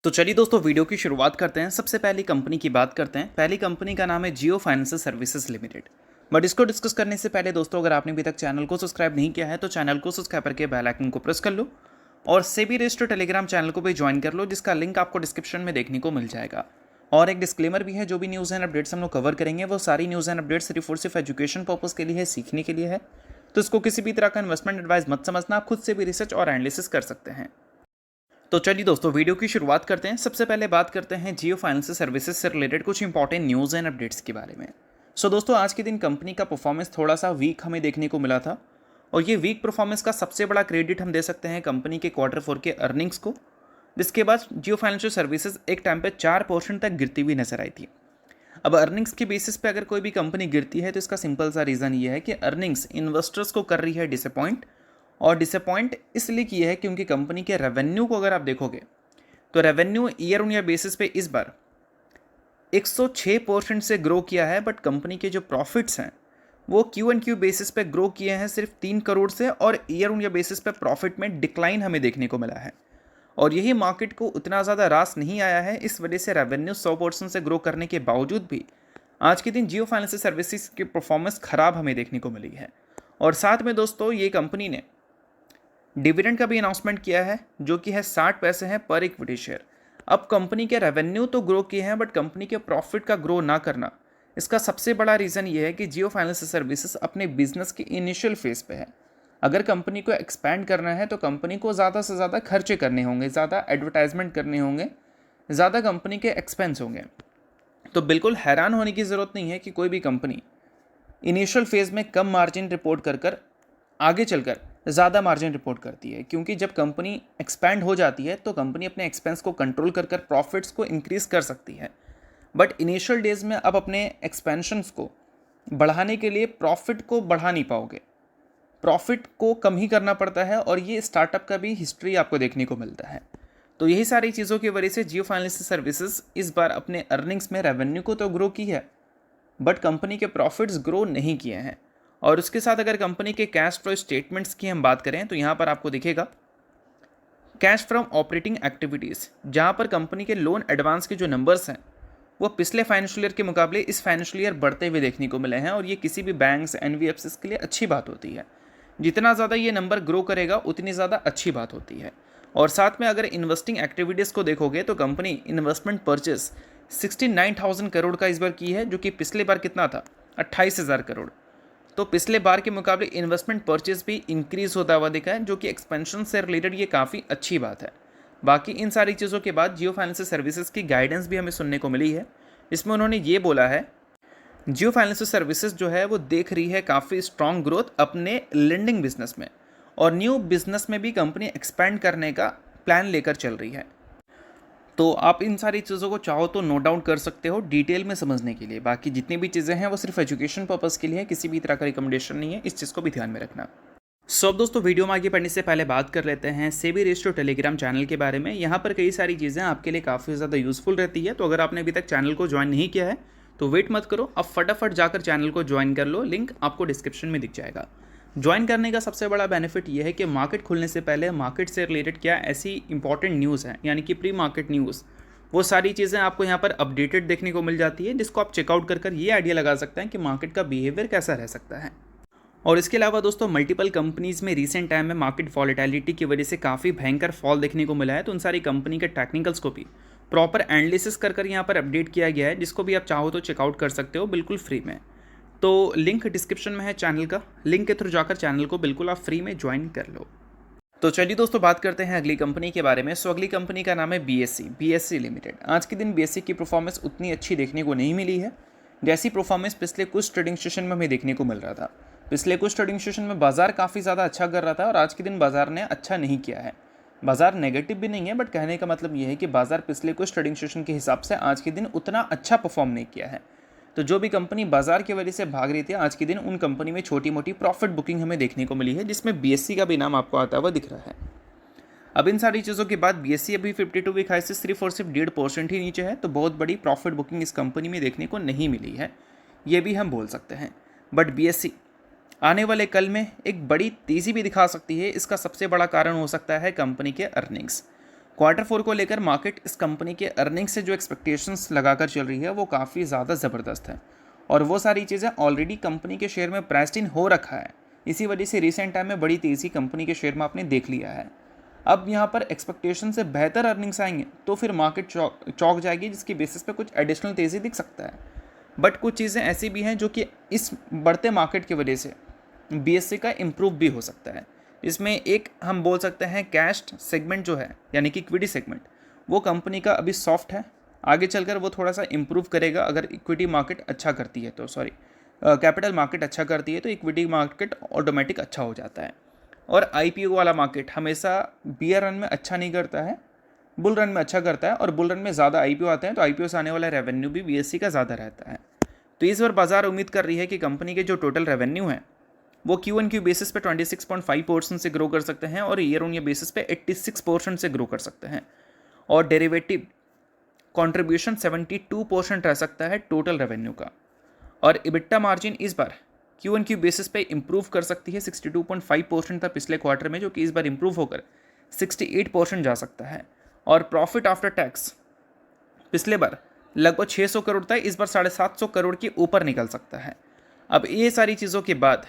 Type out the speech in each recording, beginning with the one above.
तो चलिए दोस्तों वीडियो की शुरुआत करते हैं। सबसे पहली कंपनी की बात करते हैं। पहली कंपनी का नाम है जियो फाइनेंशियल सर्विसेज लिमिटेड। बट इसको डिस्कस करने से पहले दोस्तों, अगर आपने अभी तक चैनल को सब्सक्राइब नहीं किया है तो चैनल को सब्सक्राइब करके बेल आइकन को प्रेस कर लो और सेबी रजिस्टर्ड टेलीग्राम चैनल को भी ज्वाइन कर लो, जिसका लिंक आपको डिस्क्रिप्शन में देखने को मिल जाएगा। और एक डिस्क्लेमर भी है, जो भी न्यूज़ एंड अपडेट्स हम लोग कवर करेंगे वो सारी न्यूज़ एंड अपडेट्स सिर्फ और सिर्फ एजुकेशन पर्पज़ के लिए है, सीखने के लिए है। तो इसको किसी भी तरह का इन्वेस्टमेंट एडवाइस मत समझना, आप खुद से भी रिसर्च और एनालिसिस कर सकते हैं। तो चलिए दोस्तों वीडियो की शुरुआत करते हैं। सबसे पहले बात करते हैं जियो फाइनेंशियल सर्विसेज से रिलेटेड कुछ इंपॉर्टेंट न्यूज़ एंड अपडेट्स के बारे में। दोस्तों, आज के दिन कंपनी का परफॉर्मेंस थोड़ा सा वीक हमें देखने को मिला था और ये वीक परफॉर्मेंस का सबसे बड़ा क्रेडिट हम दे सकते हैं कंपनी के Q4 के अर्निंग्स को, जिसके बाद जियो फाइनेंशियल सर्विसेज एक टाइम पे 4% तक गिरती हुई नजर आई थी। अब अर्निंग्स के बेसिस पे अगर कोई भी कंपनी गिरती है तो इसका सिंपल सा रीज़न ये है कि अर्निंग्स इन्वेस्टर्स को कर रही है डिसअपॉइंट, और डिसअपॉइंट इसलिए की है क्योंकि कंपनी के रेवेन्यू को अगर आप देखोगे तो revenue year on year basis पे इस बार 106% से ग्रो किया है, बट कंपनी के जो प्रॉफिट्स हैं वो क्यू एंड क्यू बेसिस पे ग्रो किए हैं सिर्फ 3 करोड़ से, और ईयर ऑन ईयर बेसिस पे प्रॉफिट में डिक्लाइन हमें देखने को मिला है। और यही मार्केट को उतना ज़्यादा रास नहीं आया है, इस वजह से रेवेन्यू 100% से ग्रो करने के बावजूद भी आज के दिन जियो फाइनेंशियल सर्विसेज की परफॉर्मेंस खराब हमें देखने को मिली है। और साथ में दोस्तों, ये कंपनी ने डिविडेंड का भी अनाउंसमेंट किया है, जो कि है 60 पैसे हैं पर इक्विटी शेयर। अब कंपनी के रेवेन्यू तो ग्रो किए हैं, बट कंपनी के प्रॉफिट का ग्रो ना करना, इसका सबसे बड़ा रीज़न ये है कि जियो फाइनेंशियल सर्विसेज अपने बिजनेस के इनिशियल फेज पे है। अगर कंपनी को एक्सपैंड करना है तो कंपनी को ज़्यादा से ज़्यादा खर्चे करने होंगे, ज़्यादा एडवर्टाइजमेंट करने होंगे, ज़्यादा कंपनी के एक्सपेंस होंगे। तो बिल्कुल हैरान होने की ज़रूरत नहीं है कि कोई भी कंपनी इनिशियल फेज में कम मार्जिन रिपोर्ट कर आगे चलकर ज़्यादा मार्जिन रिपोर्ट करती है, क्योंकि जब कंपनी एक्सपैंड हो जाती है तो कंपनी अपने एक्सपेंस को कंट्रोल कर प्रॉफिट्स को इंक्रीज़ कर सकती है। बट इनिशियल डेज में आप अपने एक्सपेंशंस को बढ़ाने के लिए प्रॉफिट को बढ़ा नहीं पाओगे, प्रॉफिट को कम ही करना पड़ता है, और ये स्टार्टअप का भी हिस्ट्री आपको देखने को मिलता है। तो यही सारी चीज़ों की वजह से जियो फाइनेंशियल सर्विसेज इस बार अपने अर्निंग्स में रेवेन्यू को तो ग्रो की है, बट कंपनी के प्रॉफिट्स ग्रो नहीं किए हैं। और उसके साथ अगर कंपनी के कैश फ्लो स्टेटमेंट्स की हम बात करें तो यहाँ पर आपको दिखेगा कैश फ्रॉम ऑपरेटिंग एक्टिविटीज़, जहाँ पर कंपनी के लोन एडवांस के जो नंबर्स हैं वो पिछले फाइनेंशियल ईयर के मुकाबले इस फाइनेंशियल ईयर बढ़ते हुए देखने को मिले हैं, और ये किसी भी बैंक्स एनबीएफसीज के लिए अच्छी बात होती है। जितना ज़्यादा ये नंबर ग्रो करेगा उतनी ज़्यादा अच्छी बात होती है। और साथ में अगर इन्वेस्टिंग एक्टिविटीज़ को देखोगे तो कंपनी इन्वेस्टमेंट परचेस 69,000 करोड़ का इस बार की है, जो कि पिछले बार कितना था, 28,000 करोड़। तो पिछले बार के मुकाबले इन्वेस्टमेंट परचेज भी इंक्रीज होता हुआ दिखा है, जो कि एक्सपेंशन से रिलेटेड ये काफ़ी अच्छी बात है। बाकी इन सारी चीज़ों के बाद जियो फाइनेंशियल सर्विसेज की गाइडेंस भी हमें सुनने को मिली है। इसमें उन्होंने ये बोला है, जियो फाइनेंशियल सर्विसेज जो है वो देख रही है काफ़ी स्ट्रॉन्ग ग्रोथ अपने लेंडिंग बिजनेस में, और न्यू बिजनेस में भी कंपनी एक्सपैंड करने का प्लान लेकर चल रही है। तो आप इन सारी चीज़ों को चाहो तो नोट डाउन कर सकते हो डिटेल में समझने के लिए। बाकी जितनी भी चीज़ें हैं वो सिर्फ एजुकेशन पर्पज़ के लिए है, किसी भी तरह का रिकमेंडेशन नहीं है, इस चीज़ को भी ध्यान में रखना। अब दोस्तों, वीडियो में आगे बढ़ने से पहले बात कर लेते हैं सेबी रजिस्टर्ड टेलीग्राम चैनल के बारे में। यहाँ पर कई सारी चीज़ें आपके लिए काफ़ी ज़्यादा यूजफुल रहती है। तो अगर आपने अभी तक चैनल को ज्वाइन नहीं किया है तो वेट मत करो, अब फटाफट जाकर चैनल को ज्वाइन कर लो, लिंक आपको डिस्क्रिप्शन में दिख जाएगा। ज्वाइन करने का सबसे बड़ा बेनिफिट ये है कि मार्केट खुलने से पहले मार्केट से रिलेटेड क्या ऐसी इंपॉर्टेंट न्यूज़ है, यानी कि प्री मार्केट न्यूज़, वो सारी चीज़ें आपको यहाँ पर अपडेटेड देखने को मिल जाती है, जिसको आप चेकआउट कर ये आइडिया लगा सकते हैं कि मार्केट का बिहेवियर कैसा रह सकता है। और इसके अलावा दोस्तों, मल्टीपल कंपनीज़ में रीसेंट टाइम में मार्केट वॉलेटिलिटी की वजह से काफ़ी भयंकर फॉल देखने को मिला है, तो उन सारी कंपनी के टेक्निकल्स को भी प्रॉपर एनालिसिस कर यहाँ पर अपडेट किया गया है, जिसको भी आप चाहो तो चेकआउट कर सकते हो बिल्कुल फ्री में। तो लिंक डिस्क्रिप्शन में है चैनल का, लिंक के थ्रू जाकर चैनल को बिल्कुल आप फ्री में ज्वाइन कर लो। तो चलिए दोस्तों, बात करते हैं अगली कंपनी के बारे में। अगली कंपनी का नाम है बीएससी लिमिटेड। आज के दिन बीएससी की परफॉर्मेंस उतनी अच्छी देखने को नहीं मिली है, जैसी परफॉर्मेंस पिछले कुछ ट्रेडिंग सेशन में हमें देखने को मिल रहा था। पिछले कुछ ट्रेडिंग सेशन में बाजार काफ़ी ज़्यादा अच्छा कर रहा था, और आज के दिन बाजार ने अच्छा नहीं किया है। बाजार नेगेटिव भी नहीं है, बट कहने का मतलब ये है कि बाजार पिछले कुछ ट्रेडिंग सेशन के हिसाब से आज के दिन उतना अच्छा परफॉर्म नहीं किया है। तो जो भी कंपनी बाजार की वजह से भाग रही थी, आज के दिन उन कंपनी में छोटी मोटी प्रॉफिट बुकिंग हमें देखने को मिली है, जिसमें बीएससी का भी नाम आपको आता हुआ दिख रहा है। अब इन सारी चीज़ों के बाद बीएससी अभी 52 वीक हाई से सिर्फ और सिर्फ 1.5% ही नीचे है, तो बहुत बड़ी प्रॉफिट बुकिंग इस कंपनी में देखने को नहीं मिली है, ये भी हम बोल सकते हैं। बट बीएससी आने वाले कल में एक बड़ी तेज़ी भी दिखा सकती है। इसका सबसे बड़ा कारण हो सकता है कंपनी के अर्निंग्स। Q4 को लेकर मार्केट इस कंपनी के अर्निंग से जो एक्सपेक्टेशंस लगाकर चल रही है वो काफ़ी ज़्यादा ज़बरदस्त है, और वो सारी चीज़ें ऑलरेडी कंपनी के शेयर में प्राइस्ड इन हो रखा है। इसी वजह से रिसेंट टाइम में बड़ी तेज़ी कंपनी के शेयर में आपने देख लिया है। अब यहाँ पर एक्सपेक्टेशन से बेहतर अर्निंग्स आएंगे तो फिर मार्केट चौक जाएगी, जिसकी बेसिस पे कुछ एडिशनल तेज़ी दिख सकता है। बट कुछ चीज़ें ऐसी भी हैं जो कि इस बढ़ते मार्केट की वजह से BSE का इम्प्रूव भी हो सकता है। इसमें एक हम बोल सकते हैं कैश सेगमेंट जो है, यानी कि इक्विटी सेगमेंट, वो कंपनी का अभी सॉफ्ट है। आगे चलकर वो थोड़ा सा इम्प्रूव करेगा अगर इक्विटी मार्केट अच्छा करती है तो, कैपिटल मार्केट अच्छा करती है तो इक्विटी मार्केट ऑटोमेटिक अच्छा हो जाता है। और IPO वाला मार्केट हमेशा बियर रन में अच्छा नहीं करता है, बुल रन में अच्छा करता है, और बुल रन में ज़्यादा IPO आते हैं तो IPO से आने वाला रेवेन्यू भी BSE का ज़्यादा रहता है। तो इस बार बाजार उम्मीद कर रही है कि कंपनी के जो टोटल रेवेन्यू है वो Q1Q बेसिस पे 26.5% से ग्रो कर सकते हैं, और ईयर ऑन ईयर बेसिस पे 86% से ग्रो कर सकते हैं, और डेरिवेटिव कंट्रीब्यूशन 72% रह सकता है टोटल रेवेन्यू का। और EBITDA मार्जिन इस बार Q1Q बेसिस पे इंप्रूव कर सकती है, 62.5% था पिछले क्वार्टर में, जो कि इस बार इंप्रूव होकर 68% जा सकता है। और प्रॉफिट आफ्टर टैक्स पिछले बार लगभग 600 करोड़ था, इस बार 750 करोड़ के ऊपर निकल सकता है। अब ये सारी चीज़ों के बाद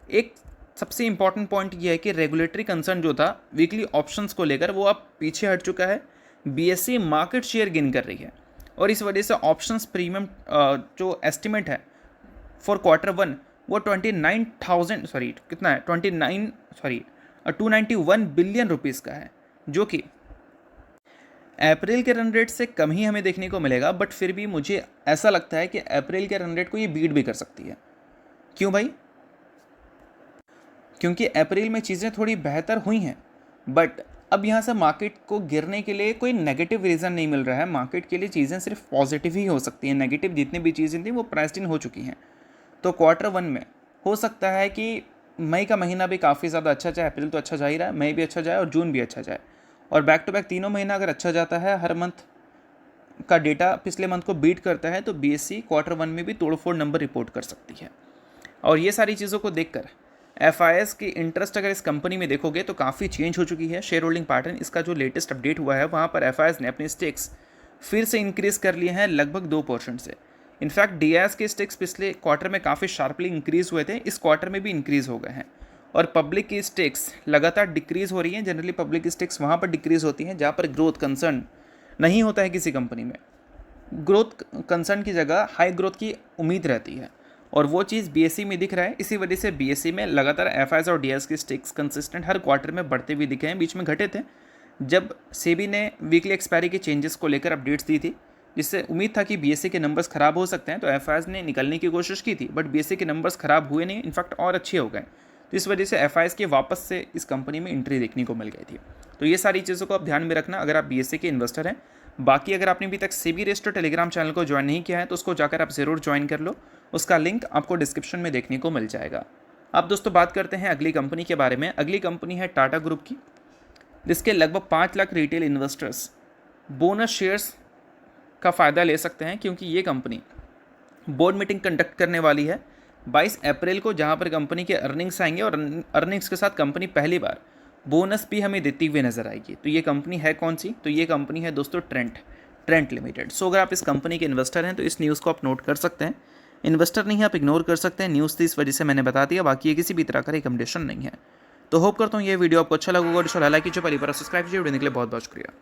एक सबसे इंपॉर्टेंट पॉइंट ये है कि रेगुलेटरी कंसर्न जो था वीकली ऑप्शंस को लेकर वो अब पीछे हट चुका है। BSE मार्केट शेयर गेन कर रही है, और इस वजह से ऑप्शंस प्रीमियम जो एस्टिमेट है फॉर Q1 वो 291 बिलियन रुपीज़ का है, जो कि अप्रैल के रन रेट से कम ही हमें देखने को मिलेगा। बट फिर भी मुझे ऐसा लगता है कि अप्रैल के रन रेट को ये बीट भी कर सकती है। क्यों भाई? क्योंकि अप्रैल में चीज़ें थोड़ी बेहतर हुई हैं, बट अब यहाँ से मार्केट को गिरने के लिए कोई नेगेटिव रीज़न नहीं मिल रहा है। मार्केट के लिए चीज़ें सिर्फ पॉजिटिव ही हो सकती हैं, नेगेटिव जितनी भी चीज़ें थी वो प्राइस्ड इन हो चुकी हैं। तो Q1 में हो सकता है कि मई का महीना भी काफ़ी ज़्यादा अच्छा जाए, अप्रैल तो अच्छा जा ही रहा है, मई भी अच्छा जाए और जून भी अच्छा जाए, और बैक टू बैक तीनों महीना अगर अच्छा जाता है, हर मंथ का डेटा पिछले मंथ को बीट करता है, तो BSE Q1 में भी तोड़फोड़ नंबर रिपोर्ट कर सकती है। और ये सारी चीज़ों को देखकर FIS की इंटरेस्ट अगर इस कंपनी में देखोगे तो काफ़ी चेंज हो चुकी है। शेयर होल्डिंग पैटर्न इसका जो लेटेस्ट अपडेट हुआ है वहाँ पर FIS ने अपने स्टेक्स फिर से इंक्रीज़ कर लिए हैं लगभग 2% से। इनफैक्ट DIS के स्टेक्स पिछले क्वार्टर में काफ़ी शार्पली इंक्रीज़ हुए थे, इस क्वार्टर में भी इंक्रीज़ हो गए हैं। और पब्लिक की स्टेक्स लगातार डिक्रीज़ हो रही हैं। जनरली पब्लिक की स्टेक्स वहाँ पर डिक्रीज़ होती हैं जहाँ पर ग्रोथ कंसर्न नहीं होता है किसी कंपनी में। ग्रोथ कंसर्न की जगह हाई ग्रोथ की उम्मीद रहती है, और वो चीज़ BSE में दिख रहा है। इसी वजह से BSE में लगातार FIS और DIS की स्टेक्स कंसिस्टेंट हर क्वार्टर में बढ़ते हुए दिखे हैं। बीच में घटे थे जब सेबी ने वीकली एक्सपायरी के चेंजेस को लेकर अपडेट्स दी थी, जिससे उम्मीद था कि BSE के नंबर्स ख़राब हो सकते हैं, तो FIS ने निकलने की कोशिश की थी, बट BSE के नंबर्स ख़राब हुए नहीं, इनफैक्ट और अच्छे हो गए। तो इस वजह से FIS के वापस से इस कंपनी में एंट्री देखने को मिल गई थी। तो ये सारी चीज़ों को आप ध्यान में रखना अगर आप BSE के इन्वेस्टर हैं। बाकी अगर आपने अभी तक सेबी रजिस्टर्ड टेलीग्राम चैनल को ज्वाइन नहीं किया है तो उसको जाकर आप ज़रूर ज्वाइन कर लो, उसका लिंक आपको डिस्क्रिप्शन में देखने को मिल जाएगा। अब दोस्तों बात करते हैं अगली कंपनी के बारे में। अगली कंपनी है टाटा ग्रुप की, जिसके लगभग 5 lakh retail investors bonus shares का फ़ायदा ले सकते हैं, क्योंकि ये कंपनी बोर्ड मीटिंग कंडक्ट करने वाली है 22 अप्रैल को, जहां पर कंपनी के अर्निंग्स आएंगे, और अर्निंग्स के साथ कंपनी पहली बार बोनस भी हमें देती हुई नजर आएगी। तो ये कंपनी है कौन सी? तो ये कंपनी है दोस्तों ट्रेंट लिमिटेड। सो अगर आप इस कंपनी के इन्वेस्टर हैं तो इस न्यूज़ को आप नोट कर सकते हैं। इन्वेस्टर नहीं है आप इग्नोर कर सकते हैं, न्यूज़ थी इस वजह से मैंने बता दिया, बाकी ये किसी भी तरह का रिकमेंडेशन नहीं है। तो होप करता हूँ ये वीडियो आपको अच्छा लगा होगा। लाइक कीजिए, पहली बार सब्सक्राइब कीजिए। वीडियो के लिए बहुत बहुत शुक्रिया।